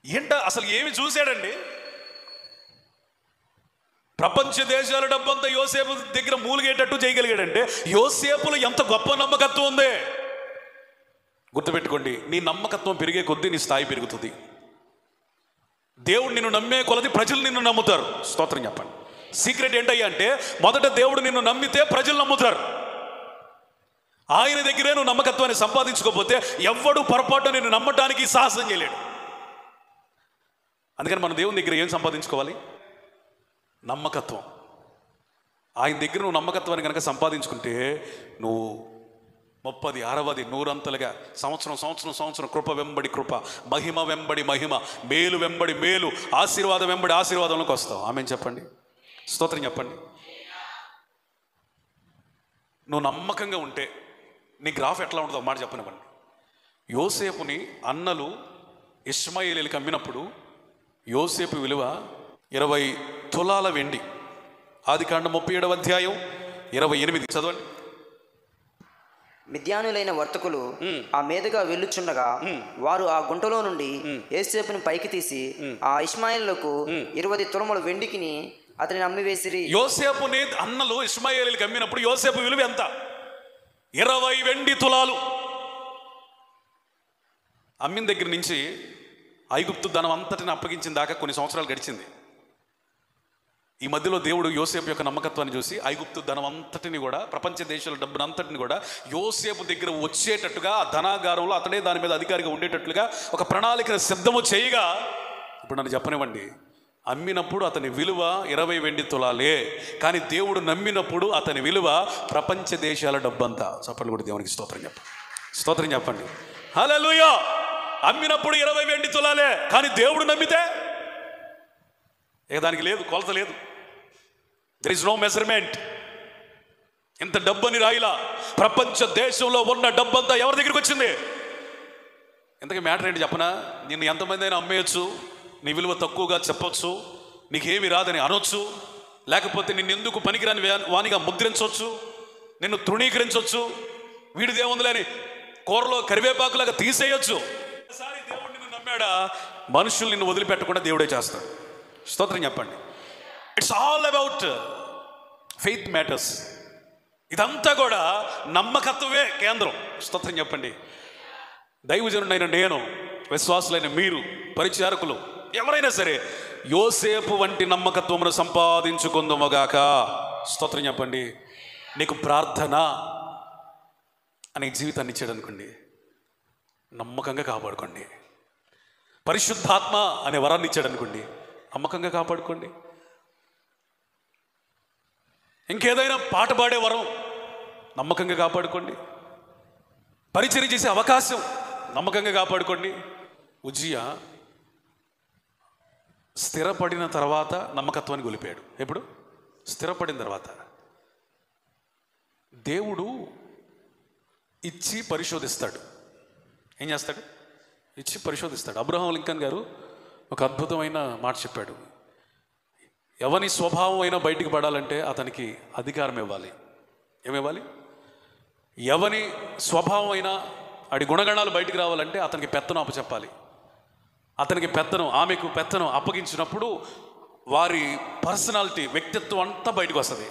ఏంట అసలు ఏమి చూశాడండి? ప్రపంచ దేశాల డబ్బంతా యోసేపు దగ్గర మూలిగేటట్టు చేయగలిగాడంటే యోసేపులో ఎంత గొప్ప నమ్మకత్వం ఉంది. గుర్తుపెట్టుకోండి, నీ నమ్మకత్వం పెరిగే కొద్దీ నీ స్థాయి పెరుగుతుంది. దేవుడు నిన్ను నమ్మే కొలది ప్రజలు నిన్ను నమ్ముతారు. స్తోత్రం చెప్పండి. సీక్రెట్ ఏంటయ్యా అంటే, మొదట దేవుడు నిన్ను నమ్మితే ప్రజలు నమ్ముతారు. ఆయన దగ్గరే నువ్వు నమ్మకత్వాన్ని సంపాదించుకోకపోతే ఎవ్వడు పొరపాటు నిన్ను నమ్మటానికి సాహసం చేయలేడు. అందుకని మన దేవుని దగ్గర ఏం సంపాదించుకోవాలి? నమ్మకత్వం. ఆయన దగ్గర నువ్వు నమ్మకత్వాన్ని కనుక సంపాదించుకుంటే నువ్వు 30, 60, 100 సంవత్సరం కృప వెంబడి కృప, మహిమ వెంబడి మహిమ, మేలు వెంబడి మేలు, ఆశీర్వాదం వెంబడి ఆశీర్వాదంలోకి వస్తావు. ఆమేన్ చెప్పండి. స్తోత్రం చెప్పండి. నువ్వు నమ్మకంగా ఉంటే నీ గ్రాఫ్ ఎట్లా ఉంటుందో మాట చెప్పనివ్వండి. యోసేపుని అన్నలు ఇష్మాయేలీయులకు అమ్మినప్పుడు యోసేపు విలువ 20 తులాల వెండి. ఆదికాండం 37వ అధ్యాయం 28 చదవండి. మిద్యానులైన వర్తకులు ఆ మీదుగా వెళ్ళుచుండగా వారు ఆ గుంటలో నుండి యోసేపుని పైకి తీసి ఆ ఇష్మాయేలులకు 20 తులముల వెండికిని అతని అమ్మివేసిరి. యోసేపుని అన్నలు ఇష్మాయేలీయులకు అమ్మినప్పుడు యోసేపు విలువ ఎంత? 20 వెండి తులాలు. అమ్మిన దగ్గర నుంచి ఐగుప్తు ధనం అంతటిని అప్పగించిన దాకా కొన్ని సంవత్సరాలు గడిచింది. ఈ మధ్యలో దేవుడు యోసేపు యొక్క నమ్మకత్వాన్ని చూసి ఐగుప్తు ధనం అంతటిని కూడా, ప్రపంచ దేశాల డబ్బును అంతటిని కూడా యోసేపు దగ్గర వచ్చేటట్టుగా, ఆ ధనాగారంలో అతడే దాని మీద అధికారిగా ఉండేటట్లుగా ఒక ప్రణాళిక సిద్ధము చేయగా, ఇప్పుడు నన్ను చెప్పనివ్వండి, అమ్మినప్పుడు అతని విలువ 20 వెండి తులాలే, కానీ దేవుడు నమ్మినప్పుడు అతని విలువ ప్రపంచ దేశాల డబ్బంతా. చెప్పండి కూడా దేవునికి స్తోత్రం చెప్పండి. స్తోత్రం చెప్పండి. హల్లెలూయా. అమ్మినప్పుడు 20 వెండి తులాలే, కానీ దేవుడు నమ్మితే ఇక దానికి లేదు, కొలత లేదు. There is no measurement. ఇంత డబ్బని రాయిలా ప్రపంచ దేశంలో ఉన్న డబ్బంతా ఎవరి దగ్గరికి వచ్చింది? ఇంతకీ మ్యాటర్ ఏంటి చెప్పనా? నిన్ను ఎంతమంది అయినా అమ్మేయచ్చు, నీ విలువ తక్కువగా చెప్పొచ్చు, నీకేమి రాదని అనొచ్చు, లేకపోతే నిన్ను ఎందుకు పనికిరాని వానిగా ముద్రించవచ్చు, నిన్ను తృణీకరించవచ్చు, వీడిదేముందిలేని కూరలో కరివేపాకులాగా తీసేయచ్చు. ఒకసారి దేవుడు నిన్ను నమ్మాడా, మనుషులు నిన్ను వదిలిపెట్టకుండా దేవుడే చేస్తాడు. స్తోత్రం చెప్పండి. It's all about faith matters. ఇదంతా కూడా నమ్మకత్వమే కేంద్రం. స్తోత్రం చెప్పండి. దైవజనుడైన నేను, విశ్వాసులైన మీరు, పరిచారకులు ఎవరైనా సరే యోసేపు వంటి నమ్మకత్వమును సంపాదించుకుందాముగాక. స్తోత్రం చెప్పండి. నీకు ప్రార్థన అనే జీవితాన్ని ఇచ్చాడు అనుకోండి, నమ్మకంగా కాపాడుకోండి. పరిశుద్ధాత్మ అనే వరాన్ని ఇచ్చాడు అనుకోండి, నమ్మకంగా కాపాడుకోండి. ఇంకేదైనా పాట పాడే వరం, నమ్మకంగా కాపాడుకోండి. పరిచర్య చేసే అవకాశం, నమ్మకంగా కాపాడుకోండి. ఉజ్జియా స్థిరపడిన తర్వాత నమ్మకత్వాన్ని గొలిపాడు. ఎప్పుడు? స్థిరపడిన తర్వాత. దేవుడు ఇచ్చి పరిశోధిస్తాడు. ఏం చేస్తాడు? ఇచ్చి పరిశోధిస్తాడు. అబ్రహాం లింకన్ గారు ఒక అద్భుతమైన మాట చెప్పాడు. ఎవని స్వభావం అయినా బయటికి పడాలంటే అతనికి అధికారం ఇవ్వాలి. ఏమివ్వాలి? ఎవని స్వభావం అయినా ఆడి గుణగణాలు బయటికి రావాలంటే అతనికి పెత్తనం అప్పచెప్పాలి. అతనికి పెత్తనం, ఆమెకు పెత్తనం అప్పగించినప్పుడు వారి పర్సనాలిటీ, వ్యక్తిత్వం అంతా బయటకు వస్తుంది.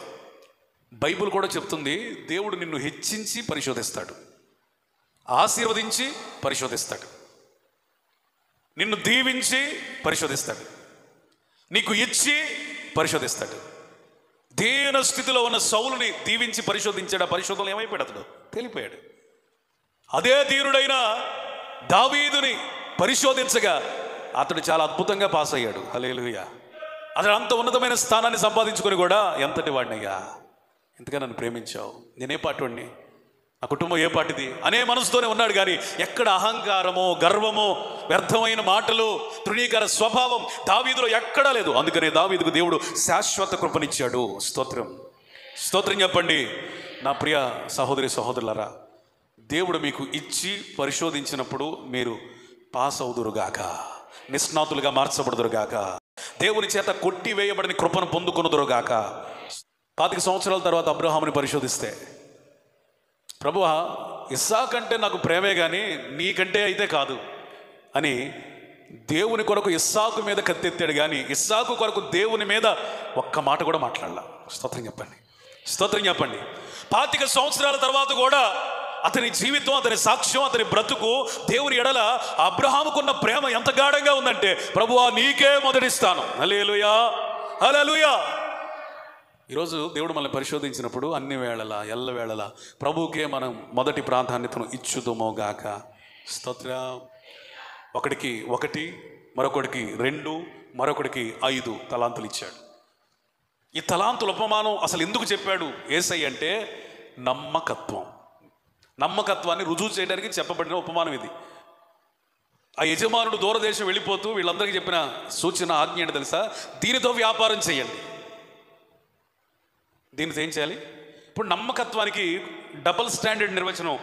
బైబిల్ కూడా చెప్తుంది, దేవుడు నిన్ను హెచ్చించి పరిశోధిస్తాడు, ఆశీర్వదించి పరిశోధిస్తాడు, నిన్ను దీవించి పరిశోధిస్తాడు, నీకు ఇచ్చి పరిశోధిస్తాడు. దీన స్థితిలో ఉన్న సౌలుని దీవించి పరిశోధించాడు. ఆ పరిశోధనలు ఏమైపోయాడు? అతడు తేలిపోయాడు. అదే ధీరుడైన దావీదుని పరిశోధించగా అతడు చాలా అద్భుతంగా పాస్ అయ్యాడు. హల్లెలూయా. అతడు అంత ఉన్నతమైన స్థానాన్ని సంపాదించుకొని కూడా, ఎంతటి వాడినయ్యా, ఇంతగా నన్ను ప్రేమించావు, నేనే పాటివాడిని, నా కుటుంబం ఏ పాటిది అనే మనసుతోనే ఉన్నాడు. కానీ ఎక్కడ అహంకారమో, గర్వమో, వ్యర్థమైన మాటలు, తృణీకర స్వభావం దావీదులో ఎక్కడా లేదు. అందుకనే దావీదుకు దేవుడు శాశ్వత కృపనిచ్చాడు. స్తోత్రం, స్తోత్రం చెప్పండి. నా ప్రియ సహోదరి సహోదరులారా, దేవుడు మీకు ఇచ్చి పరిశోధించినప్పుడు మీరు పాస్ అవుదురుగాక, నిష్ణాతులుగా మార్చబడుదురుగాక, దేవుని చేత కొట్టివేయబడిన కృపను పొందుకొనుదురుగాక. 25 సంవత్సరాల తర్వాత అబ్రహాముని పరిశోధిస్తే, ప్రభువా, ఇస్సాకంటే నాకు ప్రేమే కానీ నీకంటే అయితే కాదు అని దేవుని కొరకు ఇస్సాకు మీద కత్తెత్తాడు. కానీ ఇస్సాకు కొరకు దేవుని మీద ఒక్క మాట కూడా మాట్లాడాల. స్తోత్రం చెప్పండి, స్తోత్రం చెప్పండి. 25 సంవత్సరాల తర్వాత కూడా అతని జీవితం, అతని సాక్ష్యం, అతని బ్రతుకు దేవుని ఎడల అబ్రహాముకున్న ప్రేమ ఎంత గాఢంగా ఉందంటే, ప్రభువా నీకే మొదటిస్తాను. హల్లెలూయా, హల్లెలూయా. ఈరోజు దేవుడు మనల్ని పరిశోధించినప్పుడు అన్ని వేళలా, ఎల్లవేళలా ప్రభువుకే మనం మొదటి ప్రాధాన్యతను ఇచ్చుదుమోగాక. స్తోత్రం. ఒకడికి 1, మరొకడికి 2, మరొకడికి 5 తలాంతులు ఇచ్చాడు. ఈ తలాంతుల ఉపమానం అసలు ఎందుకు చెప్పాడు యేసయ్య అంటే, నమ్మకత్వం, నమ్మకత్వాన్ని రుజువు చేయడానికి చెప్పబడిన ఉపమానం ఇది. ఆ యజమానుడు దూరదేశం వెళ్ళిపోతూ వీళ్ళందరికీ చెప్పిన సూచన, ఆజ్ఞ ఏంటి తెలుసా? దీనితో వ్యాపారం చేయండి. దీనితో ఏం చేయాలి? ఇప్పుడు నమ్మకత్వానికి డబుల్ స్టాండర్డ్ నిర్వచనం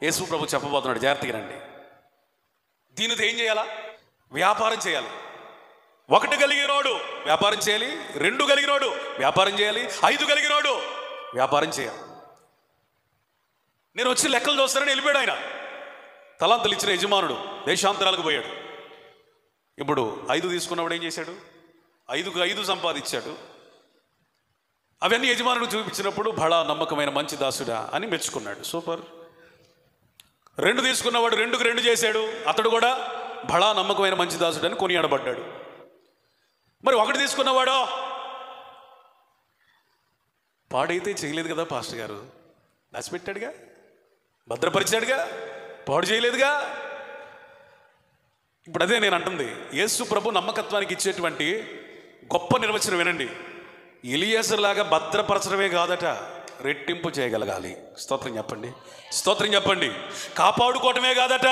యేసు ప్రభు చెప్పబోతున్నాడు. జాగ్రత్తగా రండి. దీనితో ఏం చేయాలా? వ్యాపారం చేయాలి. 1 కలిగినోడు వ్యాపారం చేయాలి, 2 కలిగినోడు వ్యాపారం చేయాలి, 5 కలిగినోడు వ్యాపారం చేయాలి. నేను వచ్చి లెక్కలు చూస్తానని వెళ్ళిపోయాడు ఆయన. తలాంతులు ఇచ్చిన యజమానుడు దేశాంతరాలకు పోయాడు. ఇప్పుడు 5 తీసుకున్నవాడు ఏం చేశాడు? 5కు 5 సంపాదించాడు. అవన్నీ యజమానుడు చూపించినప్పుడు, బడా నమ్మకమైన మంచి దాసుడా అని మెచ్చుకున్నాడు. సూపర్. 2 తీసుకున్నవాడు 2కు 2 చేశాడు. అతడు కూడా బడా నమ్మకమైన మంచి దాసుడు అని కొనియాడబడ్డాడు. మరి 1 తీసుకున్నవాడో పాడైతే చేయలేదు కదా పాస్టర్ గారు, దాచిపెట్టాడుగా, భద్రపరిచాడుగా, పాడు చేయలేదుగా. ఇప్పుడు అదే నేను అంటుంది. యేసు ప్రభు నమ్మకత్వానికి ఇచ్చేటువంటి గొప్ప నిర్వచనం వినండి. ఎలియాజరు లాగా భద్రపరచడమే కాదట, రెట్టింపు చేయగలగాలి. స్తోత్రం చెప్పండి, స్తోత్రం చెప్పండి. కాపాడుకోవటమే కాదట,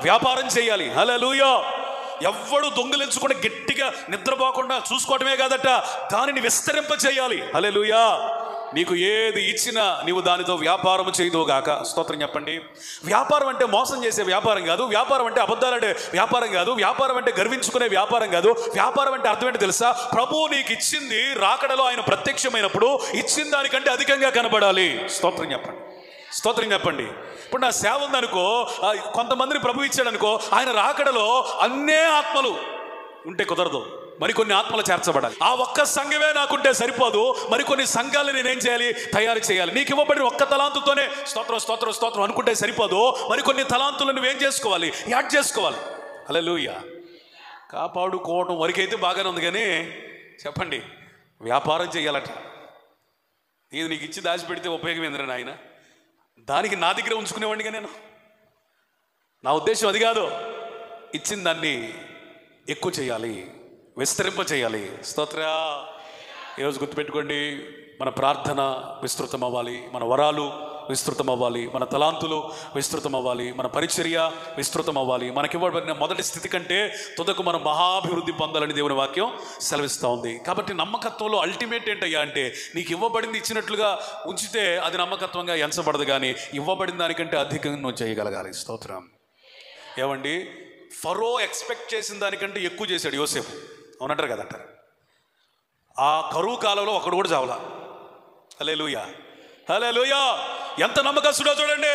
వ్యాపారం చేయాలి. హల్లెలూయా. ఎవ్వడు దొంగిలించకుండా గట్టిగా నిద్రపోకుండా చూసుకోవటమే కాదట, దానిని విస్తరింప చేయాలి. హల్లెలూయా. నీకు ఏది ఇచ్చినా నీవు దానితో వ్యాపారం చేయదువుగాక. స్తోత్రం చెప్పండి. వ్యాపారం అంటే మోసం చేసే వ్యాపారం కాదు. వ్యాపారం అంటే అబద్ధాలంటే వ్యాపారం కాదు. వ్యాపారం అంటే గర్వించుకునే వ్యాపారం కాదు. వ్యాపారం అంటే అర్థం ఏంటో తెలుసా? ప్రభువు నీకు ఇచ్చింది రాకడలో ఆయన ప్రత్యక్షమైనప్పుడు ఇచ్చిన దానికంటే అధికంగా కనబడాలి. స్తోత్రం చెప్పండి. స్తోత్రం చెప్పండి. ఇప్పుడు నా సేవ ఉందనుకో, కొంతమందిని ప్రభు ఇచ్చాడు అనుకో, ఆయన రాకడలో అన్నే ఆత్మలు ఉంటే కుదరదు, మరికొన్ని ఆత్మలు చేర్చబడాలి. ఆ ఒక్క సంఘమే నాకుంటే సరిపోదు, మరికొన్ని సంఘాలను నేనేం చేయాలి? తయారు చేయాలి. నీకు ఇవ్వబడిన ఒక్క తలాంతుతోనే స్తోత్రం స్తోత్రం స్తోత్రం అనుకుంటే సరిపోదు, మరికొన్ని తలాంతులను నువ్వేం చేసుకోవాలి? యాడ్ చేసుకోవాలి. హల్లెలూయా. కాపాడుకోవడం వరకైతే బాగానే ఉంది, కానీ చెప్పండి, వ్యాపారం చేయాలట. ఇది నీకు ఇచ్చి దాచిపెడితే ఉపయోగం ఏందిరా నాయన? దానికి నా దగ్గర ఉంచుకునేవాడిగా నేను. నా ఉద్దేశం అది కాదు. ఇచ్చిన దాన్ని ఎక్కువ చేయాలి, విస్తరింప చేయాలి. స్తోత్ర. ఈరోజు గుర్తుపెట్టుకోండి, మన ప్రార్థన విస్తృతం అవ్వాలి, మన వరాలు విస్తృతం అవ్వాలి, మన తలాంతులు విస్తృతం అవ్వాలి, మన పరిచర్య విస్తృతం అవ్వాలి. మనకివ్వబడిన మొదటి స్థితి కంటే తుదకు మనం మహాభివృద్ధి పొందాలని దేవుని వాక్యం సెలవిస్తూ ఉంది. కాబట్టి నమ్మకత్వంలో అల్టిమేట్ ఏంటయ్యా అంటే, నీకు ఇవ్వబడింది ఇచ్చినట్లుగా ఉంచితే అది నమ్మకత్వంగా ఎంచబడదు, కానీ ఇవ్వబడిన దానికంటే అధికంగా నువ్వు చేయగలగాలి. స్తోత్రం. ఏమండి, ఫరో ఎక్స్పెక్ట్ చేసిన దానికంటే ఎక్కువ చేశాడు యోసేపు. అవునంటారు కదంటారు. ఆ కరువు కాలంలో ఒకడు కూడా చావలా. హల్లెలూయా. హల్లెలూయా. ఎంత నమ్మకస్తుడో చూడండి.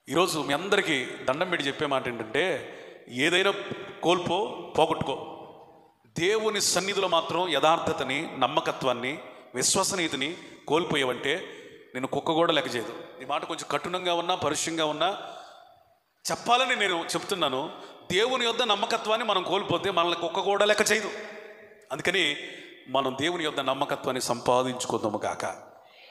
ఈరోజు మీ అందరికీ దండం పెట్టి చెప్పే మాట ఏంటంటే, ఏదైనా పోగొట్టుకో, దేవుని సన్నిధిలో మాత్రం యథార్థతని, నమ్మకత్వాన్ని, విశ్వసనీయతని కోల్పోయావంటే నేను కుక్క కూడా లెక్క చేయదు. ఈ మాట కొంచెం కఠినంగా ఉన్నా, పరుషంగా ఉన్నా చెప్పాలని నేను చెప్తున్నాను. దేవుని యొద్ద నమ్మకత్వాన్ని మనం కోల్పోతే మనల్ని కుక్క కూడా లెక్క చేయదు. అందుకని మనం దేవుని యొద్ద నమ్మకత్వాన్ని సంపాదించుకుందాము కాక.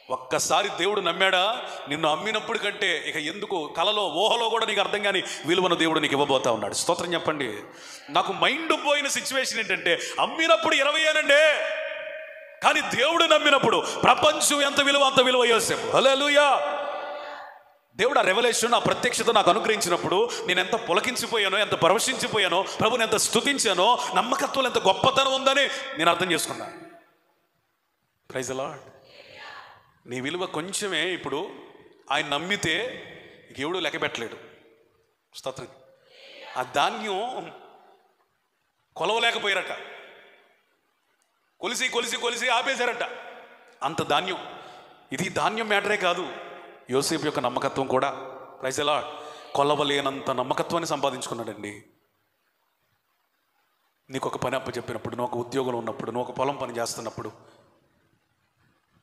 ఒక్కసారి దేవుడు నమ్మాడా, నిన్ను అమ్మినప్పుడు కంటే ఇక ఎందుకు కలలో ఊహలో కూడా నీకు అర్థం కాని విలువను దేవుడు నీకు ఇవ్వబోతా ఉన్నాడు. స్తోత్రం చెప్పండి. నాకు మైండ్ పోయిన సిచ్యువేషన్ ఏంటంటే, అమ్మినప్పుడు 20 కానీ దేవుడు నమ్మినప్పుడు ప్రపంచం ఎంత విలువ అంత విలువ యోసేపు. హల్లెలూయా. దేవుడు ఆ రెవల్యూషన్, ఆ ప్రత్యక్షత నాకు అనుగ్రహించినప్పుడు నేను ఎంత పులకించిపోయానో, ఎంత పరవశించిపోయానో, ప్రభుని ఎంత స్తుతించానో, నమ్మకత్వం ఎంత గొప్పతనం ఉందని నేను అర్థం చేసుకున్నాను. Praise the lord. నీ విలువ కొంచెమే. ఇప్పుడు ఆయన నమ్మితే దేవుడు లెక్క పెట్టలేడు. స్తోత్రం. ఆ ధాన్యం కొలవలేకపోయారట, కొలిసి కొలిసి కొలిసి ఆపేశారట, అంత ధాన్యం. ఇది ధాన్యం మ్యాటరే కాదు, యోసేపు యొక్క నమ్మకత్వం కూడా. Praise the Lord. కొలవలేనంత నమ్మకత్వాన్ని సంపాదించుకున్నాడండి. నీకు ఒక పని అప్పచెప్పినప్పుడు, నువ్వు ఒక ఉద్యోగంలో ఉన్నప్పుడు, నువ్వు ఒక పొలం పని చేస్తున్నప్పుడు,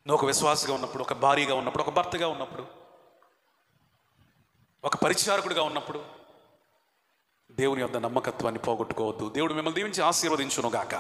నువ్వు ఒక విశ్వాసగా ఉన్నప్పుడు, ఒక భార్యగా ఉన్నప్పుడు, ఒక భర్తగా ఉన్నప్పుడు, ఒక పరిచారకుడిగా ఉన్నప్పుడు దేవుని యొక్క నమ్మకత్వాన్ని పోగొట్టుకోవద్దు. దేవుడు మిమ్మల్ని దీవించి ఆశీర్వదించును గాక.